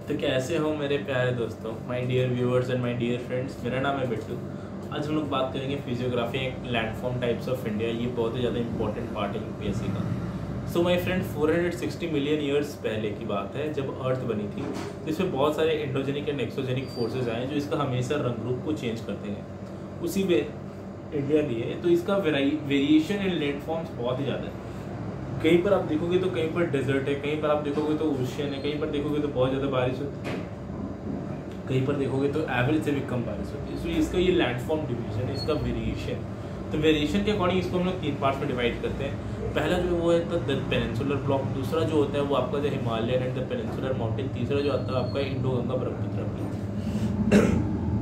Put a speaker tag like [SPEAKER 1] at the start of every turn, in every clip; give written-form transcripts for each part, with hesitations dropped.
[SPEAKER 1] तो कैसे हो मेरे प्यारे दोस्तों, my dear viewers and my dear friends. मेरा नाम है बिट्टू। आज हम लोग बात करेंगे फिजियोग्राफी एक लैंडफॉर्म टाइप्स ऑफ इंडिया। ये बहुत ही ज़्यादा इंपॉर्टेंट पार्ट है यूपीएससी का। So my friend, 460 million years पहले की बात है जब अर्थ बनी थी। तो इसमें बहुत सारे एंडोजेनिक एंड एक्सोजेनिक फोर्सेज आए जो इसका हमेशा रंग रूप को चेंज करते हैं। उसी में इंडिया लिए तो इसका वेरिएशन इन लैंडफॉर्म्स बहुत ही ज़्यादा है। कहीं पर आप देखोगे तो कहीं पर डेजर्ट है, कहीं पर आप देखोगे तो ओशियन है, कहीं पर देखोगे तो बहुत ज़्यादा बारिश होती है, कहीं पर देखोगे तो एवरेज से भी कम बारिश होती है। सो इसका ये लैंडफॉर्म डिवीजन है, इसका वेरिएशन। तो वेरिएशन के अकॉर्डिंग इसको हम लोग 3 पार्ट्स में डिवाइड करते हैं। पहला जो वो है द पेनिनसुलर ब्लॉक, दूसरा जो होता है वो आपका जो Himalayan and the peninsular mountain, तीसरा जो आता है आपका इंडो गंगा ब्रह्मपुत्र प्लेन।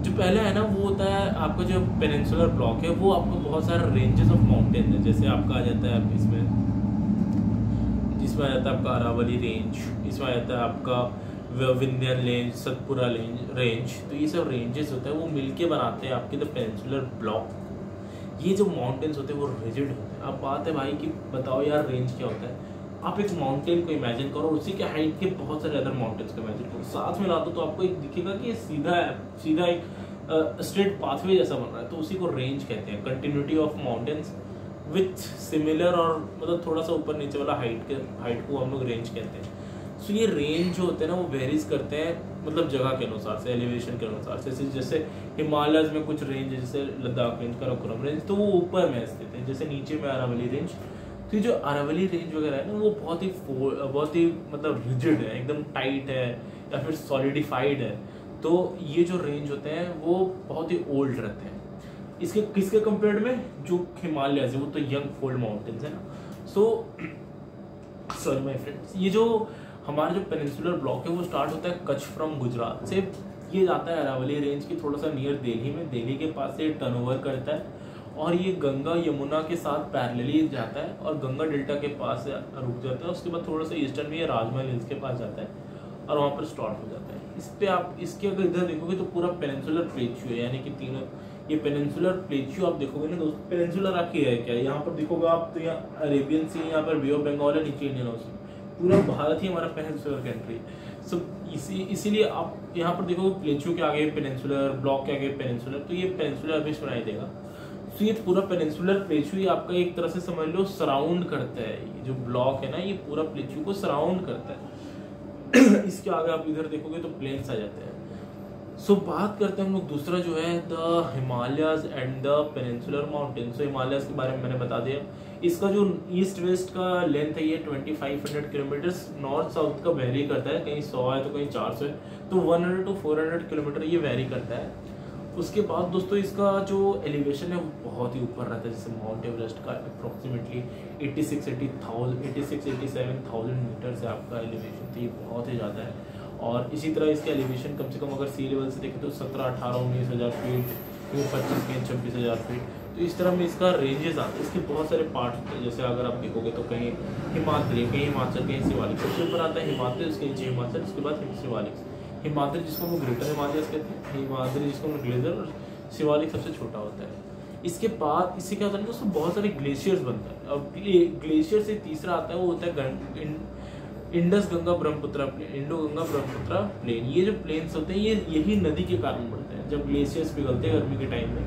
[SPEAKER 1] जो पहला है ना वो होता है आपका जो पेनिनसुलर ब्लॉक है, वो आपको बहुत सारे रेंजेस ऑफ माउंटेन है। जैसे आपका आ जाता है इसमें आ जाता है आपका अरावली रेंज, इसमें आ जाता है आपका विंध्यन रेंज, सतपुरा रेंज। तो ये सब रेंजेस होते हैं वो मिलके बनाते हैं आपके द पेनिनसुलर ब्लॉक। ये जो माउंटेन्स होते हैं वो रिजिड होते हैं। अब बात है भाई कि बताओ यार रेंज क्या होता है। आप एक माउंटेन को इमेजिन करो, उसी के हाइट के बहुत सारे अदर माउंटेन्स को इमेजिन करो, साथ में ला दो तो आपको एक दिखेगा कि ये सीधा एक स्ट्रेट पाथवे जैसा बन रहा है। तो उसी को रेंज कहते हैं, continuity of mountains with similar और मतलब थोड़ा सा ऊपर नीचे वाला हाइट को हम लोग रेंज कहते हैं। सो ये रेंज जो होते हैं ना वो वेरीज करते हैं मतलब जगह के अनुसार से, एलिवेशन के अनुसार से। जैसे हिमालयज में कुछ रेंज है, जैसे लद्दाख रेंज, काराकोरम रेंज, तो वो ऊपर में स्थित है। जैसे नीचे में अरावली रेंज। तो ये जो अरावली रेंज वगैरह है ना वो बहुत ही मतलब रिजिड है, एकदम टाइट है या फिर सॉलिडिफाइड है। तो ये जो रेंज होते हैं वो बहुत ही ओल्ड रहते हैं। इसके किसके कंपेयर में, जो हिमालय है वो तो यंग फोल्ड माउंटेन्स है ना। सो सॉरी माय फ्रेंड्स, ये जो हमारा जो पेनिनसुलर ब्लॉक है वो स्टार्ट होता है कच्छ फ्रॉम गुजरात से। ये जाता है अरावली रेंज की थोड़ा सा नियर दिल्ली में, दिल्ली के पास से टर्नओवर करता है और ये गंगा यमुना के साथ पैरेलली जाता है और गंगा डेल्टा के पास रुक जाता है। उसके बाद थोड़ा सा ईस्टर्न में राजमहल हिल्स के पास जाता है और वहाँ पर स्टार्ट हो जाता है। इस पे आप इसके अगर इधर देखोगे तो पूरा पेनिनसुलर प्लेट्यू है, यानी कि तीनों ये पेनिनसुलर प्लेट्यू आप देखोगे ना दोस्तों। पेनिनसुलर आपकी है क्या, यहाँ पर देखोगे आप तो यहाँ अरेबियन सी, यहाँ पर बे ऑफ बंगाल है, नीचे इंडियन ओशन। पूरा भारत ही हमारा पेनिनसुलर कंट्री। सो इसीलिए आप यहाँ पर देखोगे प्लेट्यू के आगे पेनिनसुलर, ब्लॉक के आगे पेनिनसुलर, तो ये पेनिनसुलर अभी सुनाई देगा। तो ये पूरा पेनिनसुलर प्लेट्यू ही आपका एक तरह से समझ लो सराउंड करता है। ये जो ब्लॉक है ना ये पूरा प्लेट्यू को सराउंड करता है। इसके आगे आप इधर देखोगे तो प्लेन्स आ जाते हैं। सो बात करते हैं हम लोग दूसरा जो है the Himalayas and the peninsular mountain. So Himalayas के बारे में मैंने बता दिया। इसका जो ईस्ट वेस्ट का लेंथ है ये 2500 किलोमीटर, नॉर्थ साउथ का वेरी करता है, कहीं 100 है तो कहीं 400 है, तो 100 to 400 किलोमीटर ये वेरी करता है। उसके बाद दोस्तों इसका जो एलिवेशन है वो बहुत ही ऊपर रहता है। जैसे माउंट एवरेस्ट का अप्रोक्सीमेटली 86-87,000 मीटर से आपका एलिवेशन, तो ये बहुत ही ज़्यादा है। और इसी तरह इसके एलिवेशन कम से कम अगर सी लेवल से देखें तो 17, 18, 19,000 फीट, 25, 26,000 फीट। तो इस तरह में इसका रेंजेस आते हैं। इसके बहुत सारे पार्ट होते हैं। जैसे अगर आप देखोगे तो कहीं हिमाद्री, कहीं हिमाचल, कहीं शिवालिक। सबसे ऊपर आता है हिमाद्री, उसके नीचे हिमाचल, उसके बाद शिवालिक। हिमाद्री जिसको हम ग्रेटर हिमालयस कहते हैं, हिमाद्री जिसको हम ग्लेशियर, और शिवालिक सबसे छोटा होता है। इसके बाद इससे क्या होता है दोस्तों, बहुत सारे ग्लेशियर्स बनता है। अब ग्लेशियर से तीसरा आता है वो होता है Indus Ganga Brahmaputra plain, Indo Ganga Brahmaputra plain. ये जो प्लेन्स होते हैं ये यही नदी के कारण बनते हैं। जब ग्लेशियर्स पिघलते हैं गर्मी के टाइम में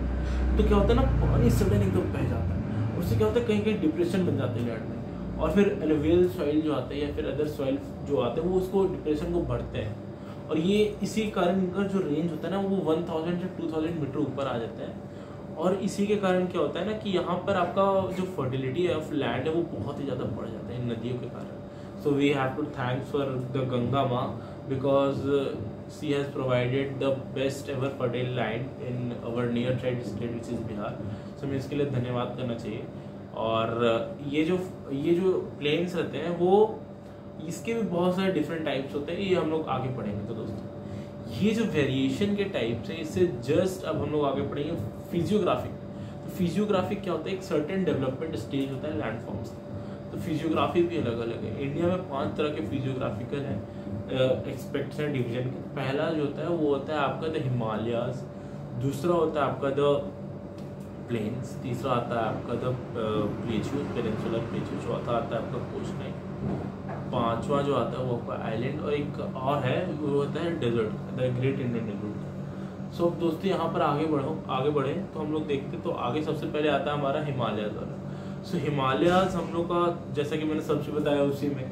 [SPEAKER 1] तो क्या होता है ना, पानी सडन एकदम बह जाता है। उससे क्या होता है, कहीं कहीं डिप्रेशन बन जाते हैं लैंड में, और फिर एलुवियल सॉइल जो आते हैं या फिर अदर सॉइल जो आते हैं वो उसको डिप्रेशन को बढ़ते हैं। और ये इसी कारण इनका जो रेंज होता है ना वो 1000 से 2000 मीटर ऊपर आ जाता है। और इसी के कारण क्या होता है ना कि यहाँ पर आपका जो फर्टिलिटी ऑफ लैंड है वो बहुत ही ज़्यादा बढ़ जाता है इन नदियों के कारण। So we have to thanks for the Ganga Ma because she has provided the best ever fertile land in our near side state which is Bihar. So हमें इसके लिए धन्यवाद करना चाहिए। और ये जो प्लेन्स रहते हैं वो इसके भी बहुत सारे डिफरेंट टाइप्स होते हैं, ये हम लोग आगे पढ़ेंगे। तो दोस्तों ये जो वेरिएशन के टाइप्स है इससे जस्ट अब हम लोग आगे पढ़ेंगे फिजियोग्राफी। तो फिजियोग्राफी क्या होता है, एक सर्टेन डेवलपमेंट स्टेज होता है लैंडफॉर्म्स। तो फिजियोग्राफी भी अलग अलग है। इंडिया में 5 तरह के फिजियोग्राफिकल हैं एक्सपेक्ट्स हैं डिवीजन के। पहला जो होता है वो होता है आपका द हिमालयाज, दूसरा होता है आपका द प्लेन्स, तीसरा आता है आपका द प्लेट्यू, पेनिनसुलर प्लेट्यू, चौथा आता है आपका कोस्टलाइन, पांचवा जो आता है वो आपका आइलैंड, और एक और है वो होता है desert, the great Indian desert. So अब दोस्तों यहाँ पर आगे बढ़े तो हम लोग देखते तो आगे सबसे पहले आता है हमारा हिमालय वाला। सो हिमालयाज हम लोग का, जैसा कि मैंने सबसे बताया उसी में,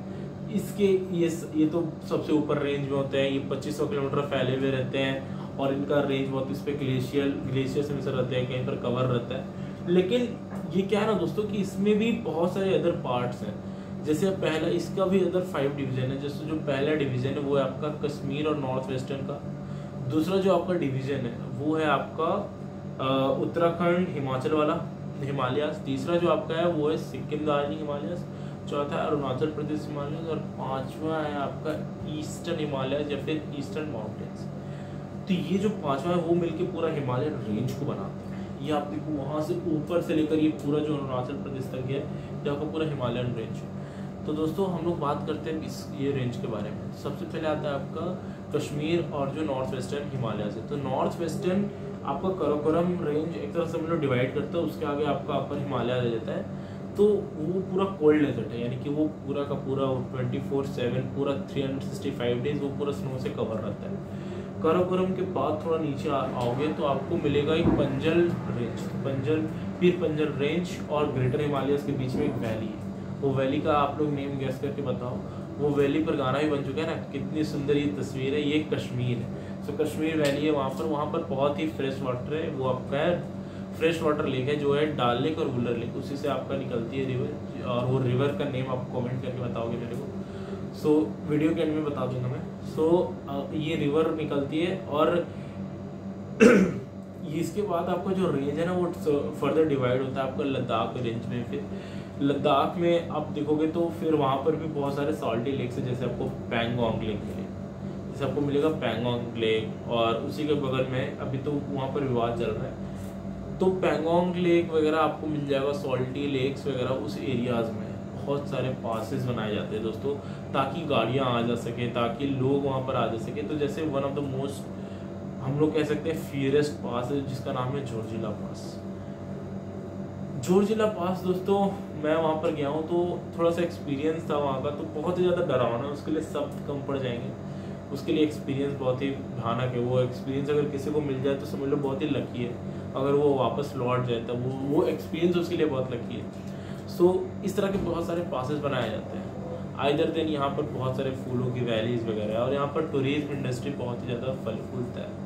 [SPEAKER 1] इसके ये तो सबसे ऊपर रेंज में होते हैं, ये 2500 किलोमीटर फैले हुए रहते हैं, और इनका रेंज बहुत, इस पे ग्लेशियर से मिसर रहते हैं, कहीं पर कवर रहता है। लेकिन ये क्या है ना दोस्तों कि इसमें भी बहुत सारे अदर पार्ट्स हैं। जैसे पहला, इसका भी अदर 5 डिवीजन है। जैसे जो पहला डिवीजन है वो है आपका कश्मीर और नॉर्थ वेस्टर्न का। दूसरा जो आपका डिवीजन है वो है आपका उत्तराखंड हिमाचल वाला हिमालयास। तीसरा जो आपका है वो है सिक्किम दार्जिलिंग हिमालयास। चौथा है अरुणाचल प्रदेश हिमालय, और पांचवा है आपका ईस्टर्न हिमालय या फिर ईस्टर्न माउंटेन्स। तो ये जो पांचवा है वो मिलके पूरा हिमालयन रेंज को बनाते हैं। ये आप देखो वहां से ऊपर से लेकर ये पूरा जो अरुणाचल प्रदेश तक है, ये आपका पूरा हिमालयन रेंज है। तो दोस्तों हम लोग बात करते हैं ये रेंज के बारे में। सबसे पहले आता है आपका कश्मीर और जो नॉर्थ वेस्टर्न हिमालय से। तो नॉर्थ वेस्टर्न आपका कराकोरम रेंज एक तरह से हम लोग डिवाइड करते हैं, उसके आगे आपका अपर हिमालय आ जाता है। तो वो पूरा कोल्ड डेजर्ट है, यानी कि वो पूरा का पूरा 24/7 पूरा 365 डेज वो पूरा स्नो से कवर रहता है। काराकोरम के बाद थोड़ा नीचे आओगे तो आपको मिलेगा एक पंजल रेंज, पीर पंजल रेंज और ग्रेटर हिमालयस के बीच में एक वैली है। वो वैली का आप लोग नेम गेस करके बताओ। वो वैली पर गाना भी बन चुका है ना, कितनी सुंदर ये तस्वीर है। ये कश्मीर है। सो कश्मीर वैली है, वहाँ पर बहुत ही फ्रेश वाटर है। वो आपका है फ्रेश वाटर लेक है, जो है डाल लेक और वुलर लेक, उसी से आपका निकलती है रिवर। और वो रिवर का नेम आप कमेंट करके बताओगे मेरे को। सो वीडियो के एंड में बता दूंगा मैं। ये रिवर निकलती है, और इसके बाद आपका जो रेंज है ना वो फर्दर डिवाइड होता है आपका लद्दाख रेंज में। फिर लद्दाख में आप देखोगे तो फिर वहाँ पर भी बहुत सारे सॉल्टी लेक्स हैं। जैसे आपको पैंगोंग लेक मिलेगा, जैसे आपको मिलेगा पैंगोंग लेक, और उसी के बगल में अभी तो वहाँ पर विवाद चल रहा है, तो पैंगोंग लेक वगैरह आपको मिल जाएगा। सॉल्टी लेक्स वगैरह उस एरियाज में बहुत सारे पासेस बनाए जाते हैं दोस्तों, ताकि गाड़ियाँ आ जा सके, ताकि लोग वहाँ पर आ जा सके। तो जैसे वन ऑफ द मोस्ट हम लोग कह सकते हैं फियरेस्ट पास है, जिसका नाम है जोरजिला पास। जोरजिला पास दोस्तों मैं वहाँ पर गया हूँ तो थोड़ा सा एक्सपीरियंस था वहाँ का, तो बहुत ही ज़्यादा डरावना है, उसके लिए शब्द कम पड़ जाएंगे। उसके लिए एक्सपीरियंस बहुत ही भयानक है। वो एक्सपीरियंस अगर किसी को मिल जाए तो समझ लो बहुत ही लकी है, अगर वो वापस लौट जाए तो वो एक्सपीरियंस उसके लिए बहुत लकी है। सो इस तरह के बहुत सारे पासेस बनाए जाते हैं। आइदर दिन यहाँ पर बहुत सारे फूलों की वैलीज वगैरह, और यहाँ पर टूरिज्म इंडस्ट्री बहुत ही ज़्यादा फल फूलता है।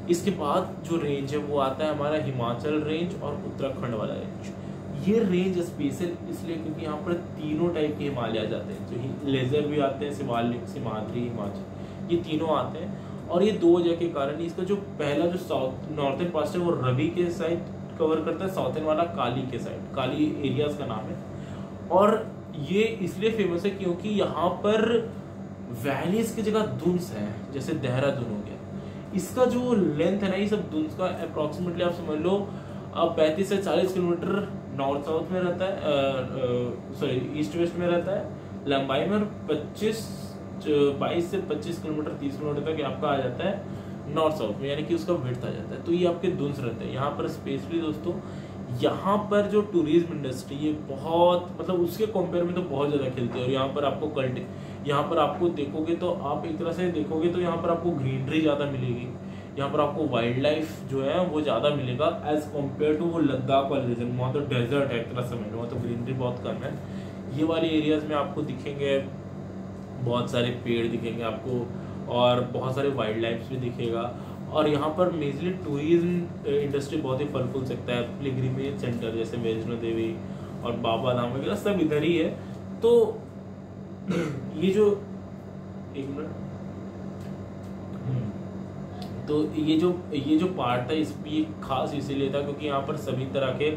[SPEAKER 1] इसके बाद जो रेंज है वो आता है हमारा हिमाचल रेंज और उत्तराखंड वाला रेंज। ये रेंज स्पेशल इसलिए क्योंकि यहाँ पर तीनों टाइप के हिमालय जाते हैं, जो लेजर भी आते हैं, सिमाद्री, हिमाचल, ये तीनों आते हैं। और ये दो वजह के कारण इसका जो पहला जो साउथ नॉर्थन पास्ट है वो रवि के साइड कवर करता है, साउथर्न वाला काली के साइड, काली एरियाज का नाम है। और ये इसलिए फेमस है क्योंकि यहाँ पर वैलीज की जगह दुन्स है, जैसे देहरादून हो गया। इसका जो लेंथ है ना, ये सब दुन्स का अप्रोक्सीमेटली आप समझ लो 35 से 40 किलोमीटर नॉर्थ साउथ में रहता है, सॉरी ईस्ट वेस्ट में रहता है लंबाई में, और 22 से 25 किलोमीटर 30 किलोमीटर तक आपका आ जाता है नॉर्थ साउथ में, यानी कि उसका विड्थ आ जाता है। तो ये आपके दुन्स रहते हैं यहाँ पर। स्पेशली दोस्तों यहाँ पर जो टूरिज्म इंडस्ट्री ये बहुत, मतलब उसके कंपेयर में तो बहुत ज़्यादा खिलती है। और यहाँ पर आपको देखोगे तो आप एक तरह से देखोगे तो यहाँ पर आपको ग्रीनरी ज़्यादा मिलेगी, यहाँ पर आपको वाइल्ड लाइफ जो है वो ज़्यादा मिलेगा एज कम्पेयर टू वो लद्दाख वाले रीजन। वहाँ तो डेजर्ट है एक तरह समझ लो, वहाँ तो ग्रीनरी बहुत कम है। ये वाले एरियाज में आपको दिखेंगे बहुत सारे पेड़ दिखेंगे आपको, और बहुत सारे वाइल्ड लाइफ भी दिखेगा। और यहाँ पर मेजरली टूरिज्म इंडस्ट्री बहुत ही फल फूल सकता है। पिलग्रिमेज सेंटर जैसे वैष्णो देवी और बाबा धाम वगैरह सब इधर ही है। तो ये जो एक मिनट, तो ये जो पार्ट था इस ये खास इसीलिए था क्योंकि यहाँ पर सभी तरह के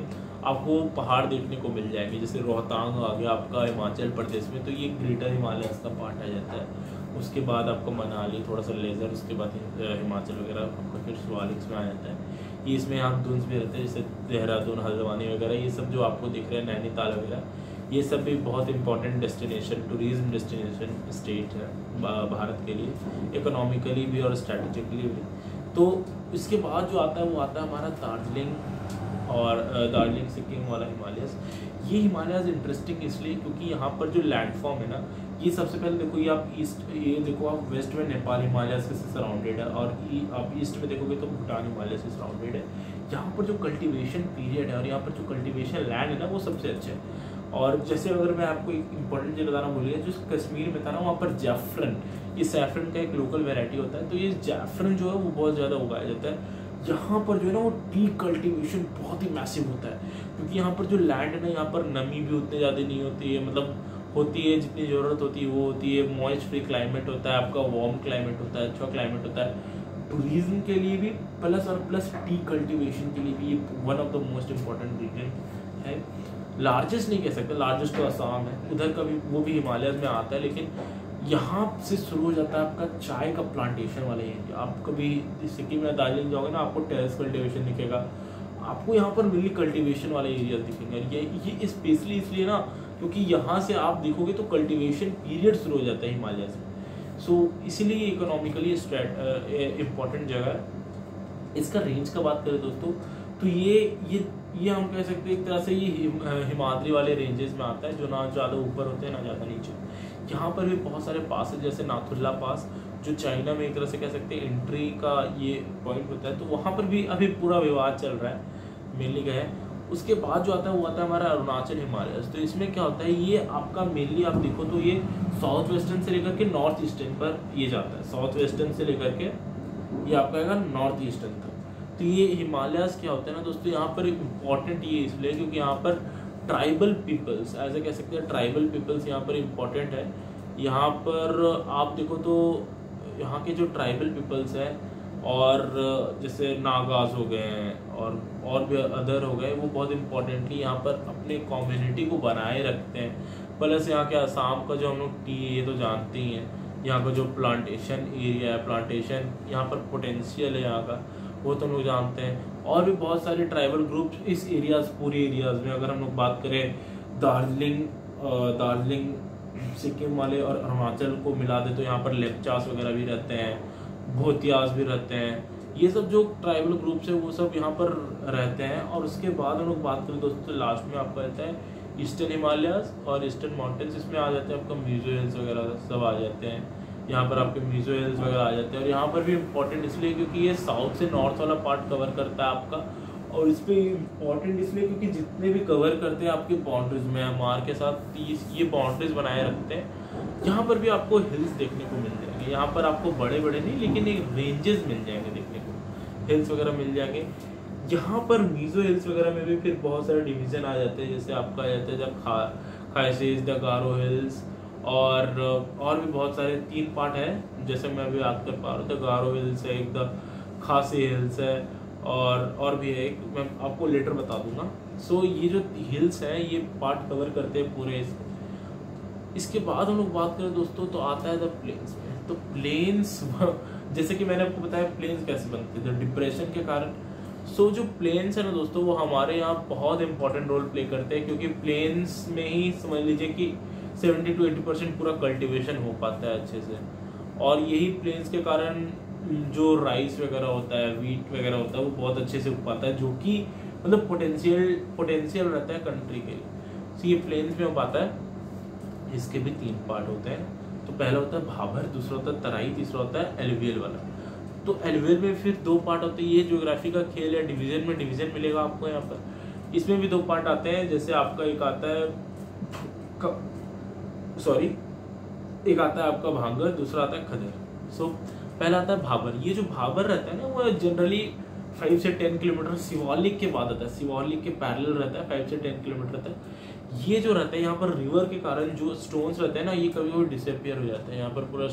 [SPEAKER 1] आपको पहाड़ देखने को मिल जाएंगे। जैसे रोहतांग आ गया आपका हिमाचल प्रदेश में, तो ये ग्रेटर हिमालयस का पार्ट आ जाता है। उसके बाद आपका मनाली, थोड़ा सा लेजर, उसके बाद हिमाचल वगैरह आपका फिर शिवालिक्स में आ जाता है। ये इसमें यहाँ दुन्स भी रहते हैं, जैसे देहरादून, हल्द्वानी वगैरह, ये सब जो आपको दिख रहे हैं, नैनीताल वगैरह, ये सब भी बहुत important destination, tourism destination state है भारत के लिए, इकोनॉमिकली भी और स्ट्रेटेजिकली भी। तो इसके बाद जो आता है वो आता है हमारा दार्जिलिंग, और दार्जिलिंग सिक्किम वाला हिमालयस। ये हिमालयस इंटरेस्टिंग इसलिए क्योंकि यहाँ पर जो लैंडफॉर्म है ना, ये सबसे पहले देखो, ये आप ये देखो आप वेस्ट में नेपाल हिमालय से सराउंडेड है, और आप ईस्ट में देखोगे तो भूटान हिमालय से सराउंडेड है। यहाँ पर जो कल्टीवेशन पीरियड है और यहाँ पर जो कल्टीवेशन लैंड है ना, वो सबसे अच्छा है। और जैसे अगर मैं आपको एक इंपॉर्टेंट चीज़ बताना भूल गया, जो कश्मीर में था ना, वहाँ पर जैफरन, ये सैफरन का एक लोकल वेराइटी होता है, तो ये जैफरन जो है वो बहुत ज़्यादा उगाया जाता है। यहाँ पर जो है ना वो टी कल्टीवेशन बहुत ही मैसिव होता है, क्योंकि यहाँ पर जो लैंड है ना, यहाँ पर नमी भी उतनी ज़्यादा नहीं होती है, मतलब होती है जितनी ज़रूरत होती है वो होती है। मॉइस्ट फ्री क्लाइमेट होता है आपका, वार्म क्लाइमेट होता है, अच्छा क्लाइमेट होता है टूरिज्म के लिए भी, प्लस टी कल्टीवेशन के लिए भी ये one of the most important reason है। लार्जेस्ट नहीं कह सकते, लार्जेस्ट तो असम है, उधर का भी वो भी हिमालय में आता है, लेकिन यहाँ से शुरू हो जाता है आपका चाय का प्लांटेशन वाला एरिया। आप कभी सिक्किम या दार्जिलिंग जाओगे ना, आपको टेरेस कल्टीवेशन दिखेगा, आपको यहाँ पर मिली कल्टीवेशन वाले एरिया दिखेंगे। ये स्पेशली इसलिए ना, क्योंकि यहाँ से आप देखोगे तो कल्टीवेशन पीरियड शुरू हो जाता है हिमालय से, सो इसीलिए ये इकोनॉमिकली इम्पॉर्टेंट जगह है। इसका रेंज का बात करें दोस्तों, तो ये हम कह सकते हैं एक तरह से ये हिमाद्री वाले रेंजेस में आता है, जो ना ज़्यादा ऊपर होते हैं ना ज़्यादा नीचे। यहाँ पर भी बहुत सारे पास है, जैसे नाथुला पास, जो चाइना में एक तरह से कह सकते हैं एंट्री का ये पॉइंट होता है, तो वहाँ पर भी अभी पूरा विवाद चल रहा है, मेनली क्या है। उसके बाद जो आता है वो आता है हमारा अरुणाचल हिमालय। तो इसमें क्या होता है, ये आपका मेनली आप देखो तो ये साउथ वेस्टर्न से लेकर के नॉर्थ ईस्टर्न पर ये जाता है, साउथ वेस्टर्न से लेकर के ये आपका आएगा नॉर्थ ईस्टर्न तक। तो ये हिमालयस क्या होता है ना दोस्तों, यहाँ पर इम्पॉर्टेंट ये इसलिए क्योंकि यहाँ पर ट्राइबल पीपल्स, ऐसे कह सकते हैं ट्राइबल पीपल्स यहाँ पर इम्पॉर्टेंट है। यहाँ पर आप देखो तो यहाँ के जो ट्राइबल पीपल्स हैं, और जैसे नागाज हो गए हैं और भी अदर हो गए, वो बहुत इम्पोर्टेंटली यहाँ पर अपने कम्युनिटी को बनाए रखते हैं। प्लस यहाँ के असम का जो हम लोग टी, ये तो जानते ही हैं, यहाँ का जो प्लांटेशन एरिया है, प्लांटेशन यहाँ पर पोटेंशियल है यहाँ का, वो तो हम लोग जानते हैं। और भी बहुत सारे ट्राइबल ग्रुप्स इस एरियाज, पूरे एरियाज में अगर हम लोग बात करें दार्जिलिंग सिक्किम वाले और अरुणाचल को मिला दे तो यहाँ पर लेप्चास वगैरह भी रहते हैं, भोतियास भी रहते हैं। ये सब जो ट्राइबल ग्रुप्स है वो सब यहाँ पर रहते हैं। और उसके बाद हम लोग बात करें दोस्तों, लास्ट में आपका रहता है ईस्टर्न हिमालयस और ईस्टर्न माउंटेन्स। इसमें आ जाते हैं आपका मीजो हिल्स वगैरह सब आ जाते हैं, यहाँ पर आपके मीजो हिल्स वगैरह आ जाते हैं। और यहाँ पर भी इम्पोर्टेंट इसलिए क्योंकि ये साउथ से नॉर्थ वाला पार्ट कवर करता है आपका, और इस पर इम्पॉर्टेंट इसलिए क्योंकि जितने भी कवर करते हैं आपके बाउंड्रीज में, म्यांमार के साथ ये बाउंड्रीज बनाए रखते हैं। यहाँ पर भी आपको हिल्स देखने को मिल जाएंगे, यहाँ पर आपको बड़े बड़े नहीं लेकिन एक रेंजेस मिल जाएंगे देखने को, हिल्स वगैरह मिल जाएंगे। यहाँ पर मीजो हिल्स वगैरह में भी फिर बहुत सारे डिवीजन आ जाते हैं, जैसे आपका आ जाता है जब खाइसेस, द गारो हिल्स, और भी बहुत सारे 3 पार्ट है जैसे मैं अभी याद कर पा रहा था। गारो हिल्स है, एक द खासी हिल्स है, और भी है एक, मैं आपको लेटर बता दूंगा। सो ये जो हिल्स है ये पार्ट कवर करते हैं पूरे। इसके बाद हम लोग बात करें दोस्तों तो आता है द प्लेन्स में। तो प्लेन्स जैसे कि मैंने आपको बताया प्लेन्स कैसे बनते हैं, डिप्रेशन के कारण। सो जो प्लेन्स है ना दोस्तों, वो हमारे यहाँ बहुत इंपॉर्टेंट रोल प्ले करते हैं, क्योंकि प्लेन्स में ही समझ लीजिए कि 70 to 80% पूरा कल्टीवेशन हो पाता है अच्छे से। और यही प्लेन्स के कारण जो राइस वगैरह होता है, वीट वगैरह होता है, वो बहुत अच्छे से उग पाता है, जो कि मतलब पोटेंशियल रहता है कंट्री के लिए। सो ये प्लेन्स में हो पाता है। इसके भी 3 पार्ट होते हैं। तो पहला होता है भाबर, दूसरा होता है तराई, तीसरा होता है एलुवियल वाला। तो एलुवियल में फिर 2 पार्ट होते हैं। ये ज्योग्राफी का खेल है, डिवीजन में डिवीजन मिलेगा आपको यहाँ पर। इसमें भी 2 पार्ट आते हैं, जैसे आपका एक आता है एक आता है आपका भांगर, दूसरा आता है खदर। सो पहला आता है भाबर। ये जो भाबर रहता है ना, वो जनरली 5 से 10 किलोमीटर शिवालिक के बाद आता है, शिवालिक के पैरेलल रहता है, 5 से 10 किलोमीटर तक। ये जो रहता है यहाँ पर रिवर के कारण जो स्टोन्स रहते हैं ना, ये कभी कभी डिसअपियर हो जाता है। यहाँ पर पूरा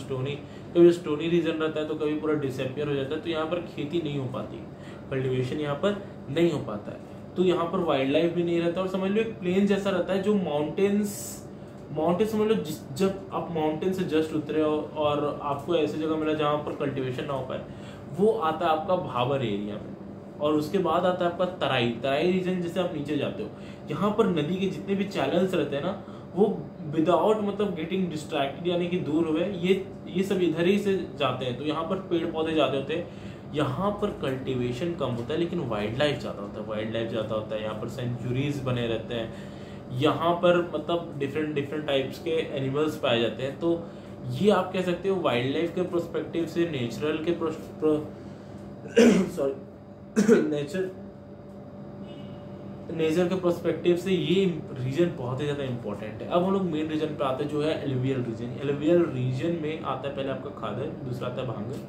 [SPEAKER 1] कभी स्टोनी रीजन रहता है तो कभी पूरा डिसअपियर हो जाता है। तो यहाँ पर खेती नहीं हो पाती, कल्टीवेशन यहाँ पर नहीं हो पाता है। तो यहाँ पर वाइल्ड लाइफ भी नहीं रहता। और समझ लो एक प्लेन जैसा रहता है, जो माउंटेन्स समझ लो, जब आप माउंटेन से जस्ट उतरे हो और आपको ऐसी जगह मिला जहाँ पर कल्टीवेशन ना हो पाए, वो आता है आपका भाबर एरिया में। और उसके बाद आता है आपका तराई रीजन, जैसे आप नीचे जाते हो, यहाँ पर नदी के जितने भी चैनल्स रहते हैं ना, वो विदाउट मतलब गेटिंग डिस्ट्रैक्टेड यानी कि दूर हुए, ये सब इधर ही से जाते हैं। तो यहाँ पर पेड़ पौधे ज्यादा होते हैं, यहाँ पर कल्टीवेशन कम होता है, लेकिन वाइल्ड लाइफ ज्यादा होता है। यहाँ पर सेंचुरीज बने रहते हैं, यहाँ पर मतलब डिफरेंट डिफरेंट टाइप्स के एनिमल्स पाए जाते हैं। तो ये आप कह सकते हो वाइल्ड लाइफ के प्रोस्पेक्टिव से, नेचुरल के सॉरी नेचर के पर्सपेक्टिव से ये रीजन बहुत ही ज़्यादा इंपॉर्टेंट है। अब हम लोग मेन रीजन पे आते हैं जो है एलुवियल रीजन। एलुवियल रीजन में आता है पहले आपका खादर, दूसरा आता है भांगर।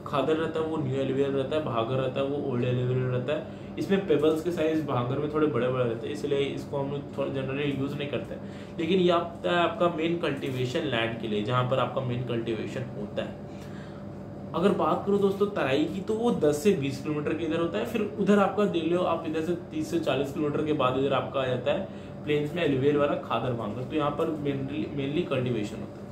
[SPEAKER 1] खादर रहता है वो न्यू एलुवियल रहता है, भांगर रहता है वो ओल्ड एलुवियल रहता है। इसमें पेबल्स के साइज भांगर में थोड़े बड़े बड़े रहते हैं, इसलिए इसको हम लोग थोड़ा जनरली यूज नहीं करते हैं। लेकिन ये आता है आपका मेन कल्टिवेशन लैंड के लिए, जहाँ पर आपका मेन कल्टिवेशन होता है। अगर बात करो दोस्तों तराई की, तो वो 10 से 20 किलोमीटर के इधर होता है। फिर उधर आपका देख लो आप, इधर से 30 से 40 किलोमीटर के बाद इधर आपका आ जाता है प्लेन्स में एलुवियल वाला खादर भांगर। तो यहाँ पर मेनली कल्टिवेशन होता है।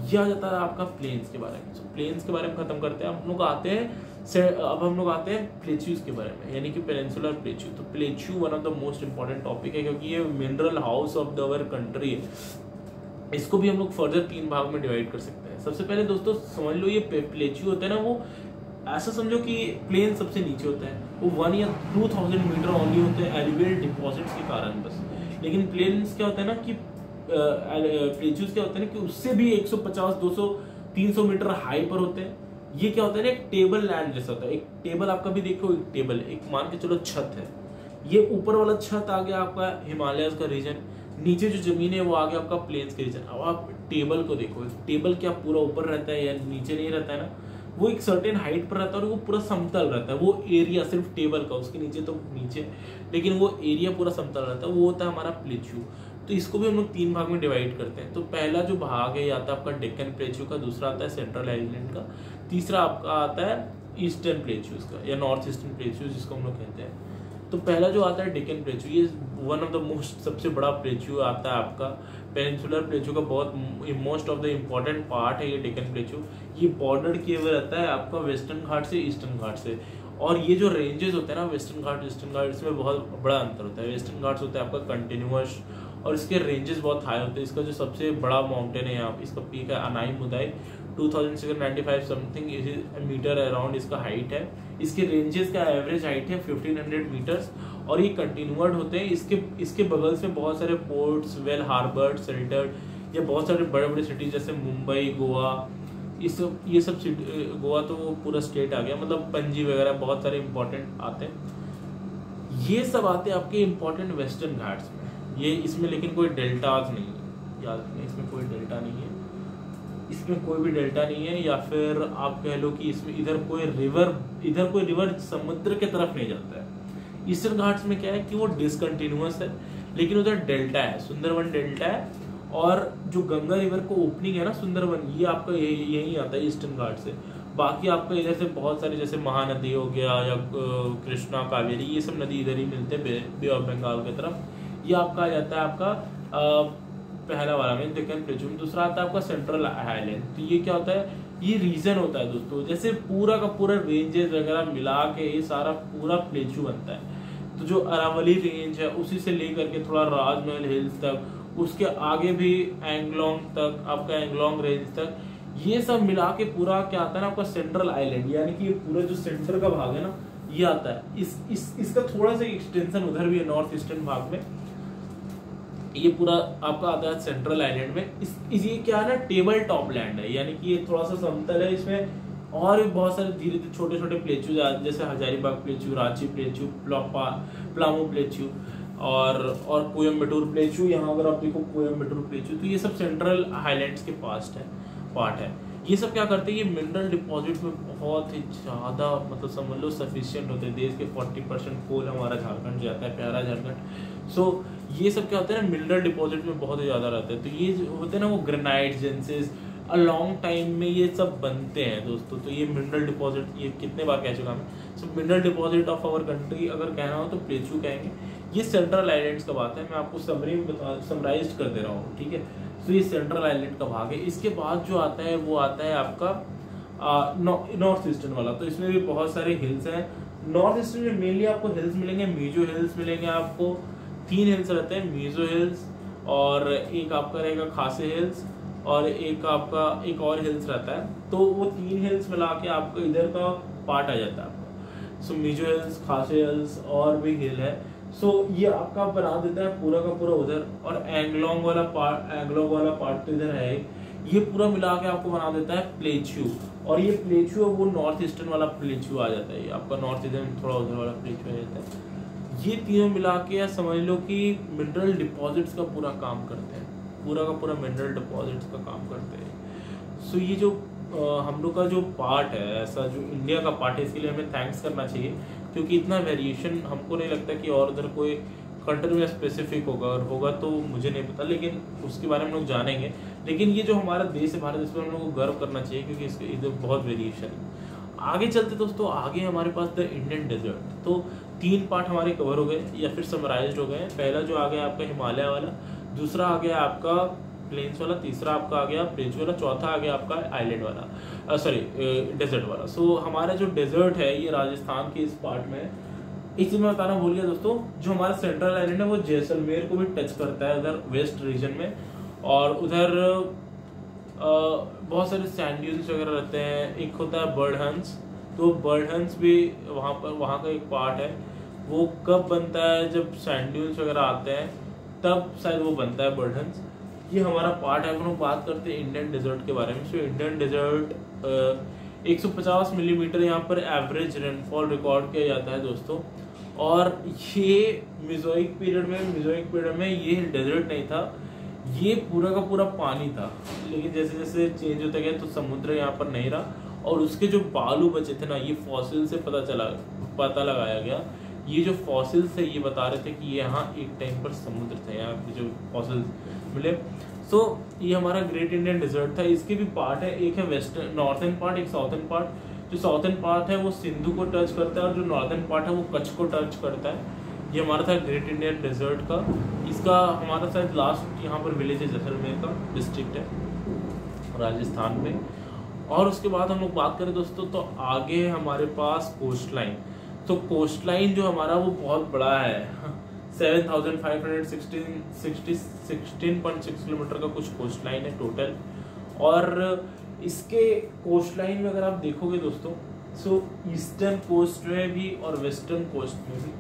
[SPEAKER 1] यह आ जाता है आपका प्लेन्स के बारे में। तो प्लेन्स के बारे में खत्म करते हैं। हम लोग आते हैं प्लेच्यूज के बारे में, यानी कि पेनिनसुलर प्लेच्यू। तो plateau one of the most important topic है, क्योंकि ये mineral house of our country है। इसको भी हम लोग फर्दर 3 भाग में डिवाइड कर सकते हैं। सबसे पहले दोस्तों समझ लो, ये प्लेच्यू होता है ना, वो ऐसा समझो कि प्लेन सबसे नीचे होता है, वो 1 या 2000 मीटर ओनली होते हैं एलुवियल डिपॉजिट्स के कारण बस। लेकिन प्लेन्स क्या होता है ना कि प्लेच्यूज क्या होता है ना कि उससे भी 150, 200, 300 मीटर हाई पर होते हैं। ये क्या होता है ना, एक टेबल लैंड जैसा होता है। एक टेबल आपका भी देखो, एक टेबल, एक मान के चलो छत है। ये ऊपर वाला छत आ गया आपका हिमालय का रीजन, नीचे जो जमीन है वो आ गया आपका प्लेन्स के रीजन। अब आप टेबल को देखो, टेबल क्या पूरा ऊपर रहता है या नीचे नहीं रहता है ना, वो एक सर्टेन हाइट पर रहता है और वो पूरा समतल रहता है। वो एरिया सिर्फ टेबल का, उसके नीचे तो नीचे, लेकिन वो एरिया पूरा समतल रहता है, वो होता है हमारा प्लेच्यू। तो इसको भी हम लोग 3 भाग में डिवाइड करते हैं। तो पहला जो भाग है आता है आपका डेक्कन प्लेच्यू का, दूसरा आता है सेंट्रल आइलैंड का, तीसरा आपका आता है ईस्टर्न प्लेच्यूज का या नॉर्थ ईस्टर्न प्लेच्यूज जिसको हम लोग कहते हैं। तो पहला जो आता है डेक्कन प्लेच्यू, ये वन ऑफ द मोस्ट सबसे बड़ा प्लेच्यू आता है आपका पेनिनसुलर प्लेच्यू का। बहुत most of the important part है ये डेक्कन प्लेच्यू। ये बॉर्डर किए हुए रहता है आपका वेस्टर्न घाट से ईस्टर्न घाट से। और ये जो रेंजेस होते हैं ना, वेस्टर्न घाट ईस्टर्न घाट, इसमें बहुत बड़ा अंतर होता है। वेस्टर्न घाट्स होता है आपका कंटिन्यूअस और इसके रेंजेस बहुत हाई होते हैं। इसका जो सबसे बड़ा माउंटेन है यहाँ, इसका पीक है अनाई मुदाई, 2695 समथिंग मीटर अराउंड इसका हाइट है। इसके रेंजेस का एवरेज हाइट है 1500 मीटर्स और ये कंटिन्यूड होते हैं। इसके बगल से बहुत सारे पोर्ट्स, वेल हार्बर, शेल्टर्ड या बहुत सारे बड़े बड़े सिटीज जैसे मुंबई, गोवा, ये सब गोवा तो पूरा स्टेट आ गया, मतलब पणजी वगैरह बहुत सारे इंपॉर्टेंट आते हैं। ये सब आते हैं आपके इंपॉर्टेंट वेस्टर्न घाट्स में। ये इसमें लेकिन कोई डेल्टाज नहीं है, याद रखना इसमें कोई डेल्टा नहीं है, इसमें कोई भी डेल्टा नहीं है। या फिर आप कह लो कि इसमें इधर कोई रिवर समुद्र के तरफ नहीं जाता है। ईस्टर्न घाट्स में क्या है कि वो डिसकंटिन्यूअस है, लेकिन उधर डेल्टा है, सुंदरवन डेल्टा है। और जो गंगा रिवर को ओपनिंग है ना सुंदरवन, ये आपका यही आता है ईस्टर्न घाट से। बाकी आपका इधर से बहुत सारे जैसे महानदी हो गया या कृष्णा, कावेरी, ये सब नदी इधर ही मिलते हैं बे ऑफ बंगाल की तरफ। ये आपका आ जाता है आपका पहला वाला में डेक्कन प्लेच्यू। दूसरा आता है आपका सेंट्रल आइलैंड। तो ये क्या होता है, ये रीजन होता है दोस्तों, जैसे पूरा का पूरा रेंजेस वगैरह मिला के ये सारा पूरा प्लेच्यू बनता है। तो जो अरावली रेंज है उसी से लेकर के थोड़ा राजमहल हिल्स तक, उसके आगे भी एंगलोंग तक, आपका एंगलोंग रेंज तक, ये सब मिला के पूरा क्या आता है ना आपका सेंट्रल आइलैंड, यानी कि ये पूरा जो सेंटर का भाग है ना ये आता है। इसका थोड़ा सा एक्सटेंशन उधर भी है नॉर्थ ईस्टर्न भाग में। ये पूरा आपका आता है सेंट्रल आइलैंड में। ये क्या है ना, टेबल टॉप लैंड है, यानी कि ये थोड़ा सा समतल है। इसमें और भी बहुत सारे धीरे धीरे छोटे छोटे प्लेच्यू जैसे Hazaribagh plateau, Ranchi plateau, Palamu plateau और कोयम्बटूर प्लेच्यू। यहाँ अगर आप देखो कोयम्बटूर प्लेच्यू, तो ये सब सेंट्रल हाईलैंड्स के पार्ट है। ये सब क्या करते हैं, ये मिनरल डिपॉजिट में बहुत ही ज़्यादा मतलब समझ लो सफिशिएंट होते हैं। देश के 40% कोल हमारा झारखंड जाता है, प्यारा झारखंड। सो ये सब क्या होता है ना, मिनरल डिपॉजिट में बहुत ही ज़्यादा रहते हैं। तो ये जो होते हैं ना वो ग्रेनाइट जेंसेस, अ लॉन्ग टाइम में ये सब बनते हैं दोस्तों। तो ये मिनरल डिपॉजिट, ये कितने बार कह चुका मैं। So mineral deposit of our country अगर कहना हो तो प्लेच्यू कहेंगे। ये सेंट्रल आइलैंड्स का बात है, मैं आपको समराइज कर दे रहा हूँ, ठीक है। तो ये सेंट्रल आइलैंड का भाग है। इसके बाद जो आता है वो आता है आपका नॉर्थ ईस्टर्न वाला। तो इसमें भी बहुत सारे हिल्स हैं। नॉर्थ ईस्टर्न में मेनली आपको हिल्स मिलेंगे, मीजो हिल्स मिलेंगे आपको। 3 हिल्स रहते हैं, मीजो हिल्स और एक आपका रहेगा खासे हिल्स और एक आपका एक और हिल्स रहता है। तो वो 3 हिल्स मिला के आपको इधर का पार्ट आ जाता है आपका। सो मीजो हिल्स, खासे हिल्स और भी हिल है। सो ये आपका बना देता है पूरा का पूरा उधर, और एंगलोंग वाला पार्ट तो इधर है, ये पूरा मिला के आपको बना देता है प्लेच्यू, और ये प्लेच्यू वो नॉर्थ ईस्टर्न वाला प्लेच्यू आ जाता है, ये आपका नॉर्थ ईस्टर्न थोड़ा उधर वाला प्लेच्यू आ जाता है। ये तीनों मिला के समझ लो कि मिनरल डिपॉजिट्स का पूरा काम करते हैं, पूरा का पूरा मिनरल डिपॉजिट्स का काम करते हैं। सो ये जो हम लोग का जो पार्ट है, ऐसा जो इंडिया का पार्ट है, इसके लिए हमें थैंक्स करना चाहिए, क्योंकि इतना वेरिएशन हमको नहीं लगता कि और उधर कोई कंट्री में स्पेसिफिक होगा, और होगा तो मुझे नहीं पता, लेकिन उसके बारे में हम लोग जानेंगे। लेकिन ये जो हमारा देश है भारत, इस पर हम लोग को गर्व करना चाहिए, क्योंकि इसके इधर बहुत वेरिएशन है। आगे चलते दोस्तों, आगे हमारे पास द इंडियन डेजर्ट। तो 3 पार्ट हमारे कवर हो गए या फिर समराइज्ड हो गए। पहला जो आ गया आपका हिमालय वाला, दूसरा आ गया आपका प्लेन्स वाला, तीसरा आपका आ गया प्लेन्स वाला, चौथा आ गया आपका आइलैंड वाला, सॉरी डेजर्ट वाला। सो हमारा जो डेजर्ट है ये राजस्थान के इस पार्ट में है। एक चीज मैं बताना भूल गया दोस्तों, जो हमारा सेंट्रल आइलैंड है वो जैसलमेर को भी टच करता है उधर वेस्ट रीजन में, और उधर बहुत सारे सैंड ड्यून्स वगैरह रहते हैं। एक होता है बर्ड हंस, तो बर्ड हंस भी वहाँ का एक पार्ट है। वो कब बनता है, जब सैंड ड्यून्स वगैरह आते हैं तब शायद वो बनता है बर्ड हंस। ये हमारा पार्ट है। हम लोग बात करते हैं इंडियन डेजर्ट के बारे में। सो इंडियन डेजर्ट 150 मिलीमीटर यहाँ पर एवरेज रेनफॉल रिकॉर्ड किया जाता है दोस्तों। और ये मिजोइक पीरियड में ये डेजर्ट नहीं था, ये पूरा का पूरा पानी था। लेकिन जैसे जैसे चेंज होता गया तो समुद्र यहाँ पर नहीं रहा, और उसके जो बालू बचे थे ना, ये फॉसिल से पता लगाया गया। ये जो फॉसिल्स है ये बता रहे थे कि यहाँ एक टाइम पर समुद्र था, यहाँ पे जो फॉसिल्स मिले। सो ये हमारा ग्रेट इंडियन डेजर्ट था। इसके भी पार्ट है, एक है वेस्टर्न नॉर्थर्न पार्ट, एक साउथर्न पार्ट। जो साउथर्न पार्ट है वो सिंधु को टच करता है, और जो नॉर्दर्न पार्ट है वो कच्छ को टच करता है। ये हमारा था ग्रेट इंडियन डेजर्ट का। इसका हमारा शायद लास्ट यहाँ पर विलेज है जैसलमेर का, डिस्ट्रिक्ट है राजस्थान में। और उसके बाद हम लोग बात करें दोस्तों, तो आगे है हमारे पास कोस्ट लाइन। तो कोस्ट लाइन जो हमारा वो बहुत बड़ा है, 7,516.6 किलोमीटर का कुछ कोस्ट लाइन है टोटल। और इसके कोस्ट लाइन में अगर आप देखोगे दोस्तों, सो ईस्टर्न कोस्ट में भी और वेस्टर्न कोस्ट में भी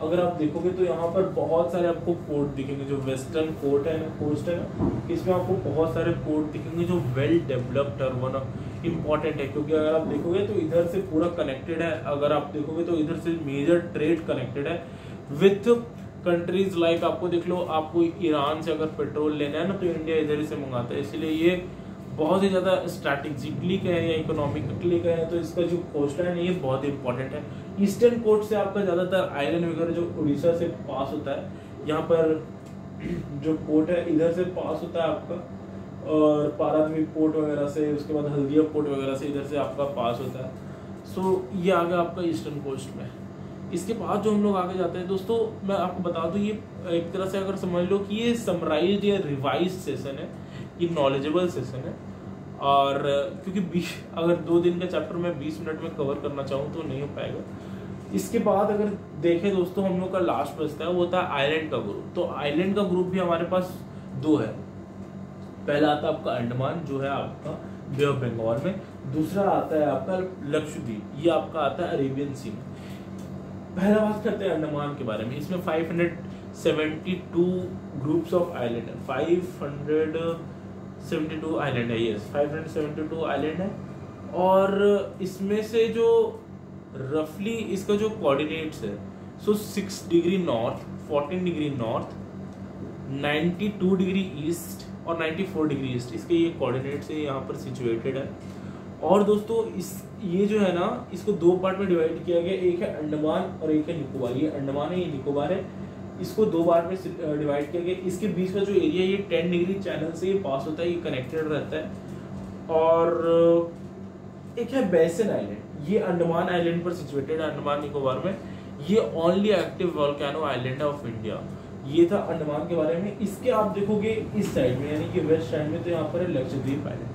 [SPEAKER 1] अगर आप देखोगे तो यहाँ पर बहुत सारे आपको पोर्ट दिखेंगे। जो वेस्टर्न कोस्ट है ना, इसमें आपको बहुत सारे पोर्ट दिखेंगे जो वेल डेवलप्ड और वन इम्पॉर्टेंट है। क्योंकि अगर आप देखोगे तो इधर से पूरा कनेक्टेड है, अगर आप देखोगे तो इधर से मेजर ट्रेड कनेक्टेड है विथ कंट्रीज लाइक, आपको देख लो, आपको ईरान से अगर पेट्रोल लेना है ना तो इंडिया इधर ही से मंगाता है। इसलिए ये बहुत ही ज्यादा स्ट्रैटेजिकली कहें या इकोनॉमिकली कहें तो इसका जो कोस्ट लाइन है ये बहुत इंपॉर्टेंट है। ईस्टर्न कोस्ट से आपका ज्यादातर आयरन वगैरह जो उड़ीसा से पास होता है, यहाँ पर जो पोर्ट है इधर से पास होता है आपका, और पारादीप पोर्ट वगैरह से, उसके बाद हल्दिया पोर्ट वगैरह से इधर से आपका पास होता है। सो ये आ गया आपका ईस्टर्न कोस्ट में। इसके बाद जो हम लोग आगे जाते हैं दोस्तों, मैं आपको बता दूं, ये एक तरह से अगर समझ लो कि ये समराइज्ड या रिवाइज सेशन है, ये नॉलेजेबल सेशन है। और क्योंकि अगर 2 दिन का चैप्टर मैं 20 मिनट में कवर करना चाहूँ तो नहीं हो पाएगा। इसके बाद अगर देखें दोस्तों, हम लोग का लास्ट बचता है वो होता है आइलैंड का ग्रुप। तो आइलैंड का ग्रुप भी हमारे पास 2 है। पहला आता है आपका अंडमान, जो है आपका बे ऑफ बंगाल में। दूसरा आता है आपका लक्षद्वीप, ये आपका आता है अरेबियन सी में। पहला बात करते हैं अंडमान के बारे में। इसमें 572 ग्रुप्स ऑफ आइलैंड है, 572 आइलैंड है, यस 572 आइलैंड है। और इसमें से जो रफली इसका जो कोऑर्डिनेट्स है, सो 6 degree north, 14 degree north, 92 degree east और 94 डिग्री ईस्ट, इसके ये कोऑर्डिनेट्स है, यहाँ पर सिचुएटेड है। और दोस्तों ये जो है ना, इसको 2 पार्ट में डिवाइड किया गया, एक है अंडमान और एक है निकोबार। ये अंडमान है, ये निकोबार है, इसको 2 बार में डिवाइड किया गया। इसके बीच का जो एरिया ये 10 डिग्री चैनल से ये पास होता है, ये कनेक्टेड रहता है। और एक है बेसन आइलैंड, ये अंडमान आइलैंड पर सिचुएटेड है, अंडमान निकोबार में। ये only active volcano island of India. ये था अंडमान के बारे में। इसके आप देखोगे इस साइड में, यानी कि वेस्ट साइड में, तो यहाँ पर है लक्षद्वीप आइलैंड।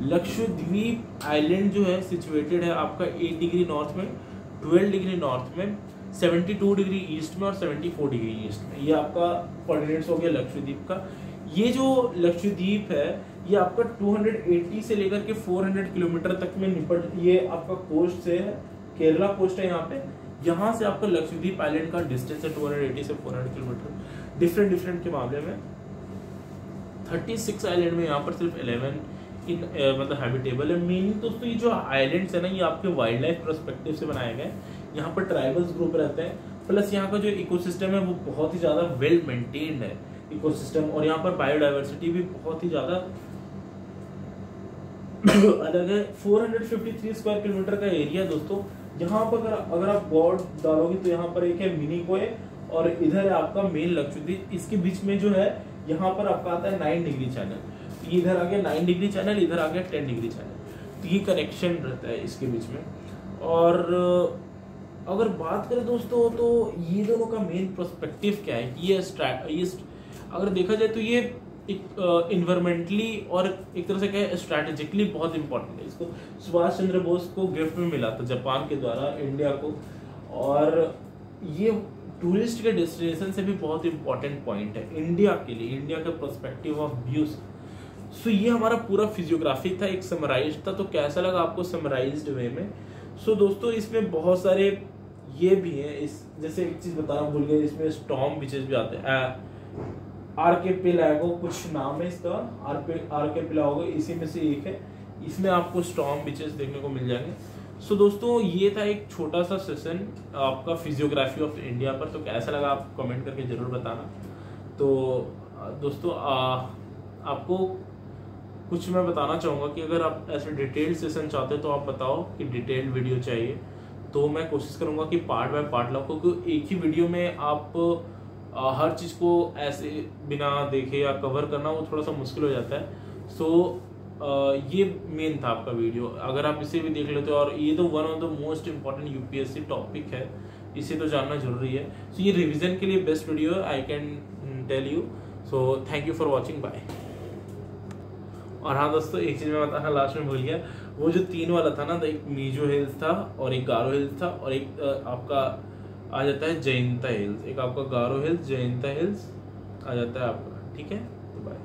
[SPEAKER 1] लक्षद्वीप आइलैंड जो है सिचुएटेड है आपका 8 डिग्री नॉर्थ में, 12 डिग्री नॉर्थ में, 72 डिग्री ईस्ट में और 74 डिग्री ईस्ट में। ये आपका कोऑर्डिनेट्स हो गया लक्षद्वीप का। ये जो लक्षद्वीप है ये आपका 280 से लेकर के 400 किलोमीटर तक में निपट, ये आपका कोस्ट से है, केरला कोस्ट है यहाँ पे, यहाँ से आपका लक्षद्वीप आइलैंड का डिस्टेंस है 280 से 400 किलोमीटर। डिफरेंट के मामले में 36 आइलैंड में यहाँ पर सिर्फ 11 मतलब हैबिटेबल है। मेनली दोस्तों ये जो आइलैंड्स है ना, ये आपके वाइल्ड लाइफ पर्सपेक्टिव से बनाए गए। यहाँ पर ट्राइबल्स ग्रुप रहते हैं, प्लस यहाँ का जो इकोसिस्टम है वो बहुत ही ज्यादा वेल मेंटेन्ड है इकोसिस्टम, और यहाँ पर बायोडाइवर्सिटी भी बहुत ही ज्यादा अलग है। 453 स्क्वायर किलोमीटर का एरिया दोस्तों। यहाँ पर अगर आप गॉड डालोगे तो यहाँ पर एक है मिनी कोय और इधर है आपका मेन लक्षद्वीप। इसके बीच में जो है यहाँ पर आपका आता है 9 डिग्री चैनल। इधर आ गया 9 डिग्री चैनल, इधर आ गया 10 डिग्री चैनल। तो ये कनेक्शन रहता है इसके बीच में। और अगर बात करें दोस्तों तो ये दोनों का मेन पर्सपेक्टिव क्या है कि ये अगर देखा जाए तो ये एक इन्वायरमेंटली और एक तरह से क्या है स्ट्रैटेजिकली बहुत इंपॉर्टेंट है। इसको सुभाष चंद्र बोस को गिफ्ट में मिला था जापान के द्वारा इंडिया को, और ये टूरिस्ट के डेस्टिनेशन से भी बहुत इंपॉर्टेंट पॉइंट है इंडिया के लिए, इंडिया का पर्सपेक्टिव ऑफ व्यूज। सो ये हमारा पूरा फिजियोग्राफी था, एक समराइज था। तो कैसा लगा आपको समराइज्ड वे में? सो दोस्तों इसमें बहुत सारे ये भी हैं, इस जैसे एक चीज बताना भूल गए, इसमें स्टॉर्म बीचेस भी आते हैं। आर्किपेलागो कुछ नाम है इसका, आर्किपेलागो इसी में से एक है। इसमें आपको स्टॉर्म बीचेस देखने को मिल जाएंगे। सो दोस्तों ये था एक छोटा सा सेशन आपका फिजियोग्राफी ऑफ इंडिया पर। तो कैसा लगा आप कमेंट करके जरूर बताना। तो दोस्तों आपको कुछ मैं बताना चाहूँगा कि अगर आप ऐसे डिटेल्ड सेशन चाहते हो तो आप बताओ कि डिटेल्ड वीडियो चाहिए, तो मैं कोशिश करूँगा कि पार्ट बाय पार्ट लाऊं, क्योंकि एक ही वीडियो में आप हर चीज़ को ऐसे बिना देखे या कवर करना वो थोड़ा सा मुश्किल हो जाता है। सो ये मेन था आपका वीडियो, अगर आप इसे भी देख लेते हो। और ये तो one of the most important UPSC topic है, इसे तो जानना जरूरी है। सो ये रिवीजन के लिए बेस्ट वीडियो है, I can tell you. So thank you for watching, bye. और हाँ दोस्तों एक चीज़ मैं बताना लास्ट में भूल गया, वो जो 3 वाला था ना, तो एक मीजो हिल्स था और एक गारो हिल्स था और एक आपका आ जाता है जयंता हिल्स। एक आपका गारो हिल्स, जयंता हिल्स आ जाता है आपका। ठीक है, तो बाय।